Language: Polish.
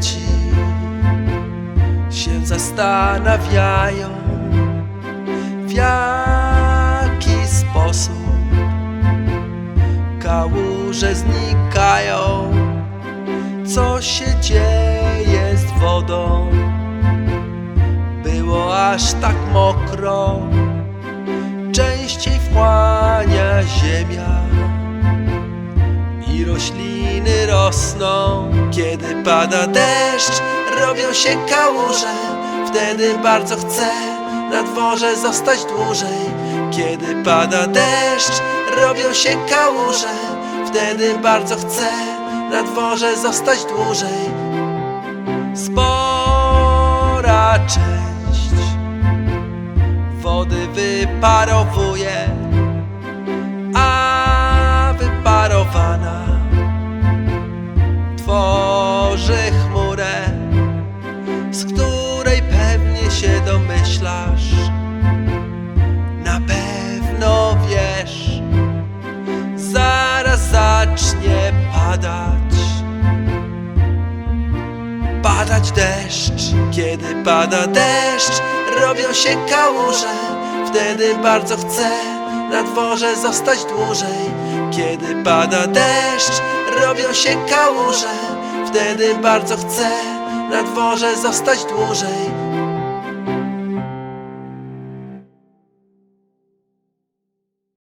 dzieci się zastanawiają, w jaki sposób kałuże znikają, co się dzieje z wodą. Było aż tak mokro, częściej wchłania ziemia i rośliny rosną. Kiedy pada deszcz, robią się kałuże, wtedy bardzo chcę na dworze zostać dłużej. Kiedy pada deszcz, robią się kałuże, wtedy bardzo chcę na dworze zostać dłużej. Spora część wody wyparowuje, a wyparowana tworzy chmurę, z której pewnie się domyślasz. Na pewno wiesz, zaraz zacznie padać deszcz. Kiedy pada deszcz, robią się kałuże, wtedy bardzo chcę na dworze zostać dłużej. Kiedy pada deszcz, robią się kałuże, wtedy bardzo chcę na dworze zostać dłużej.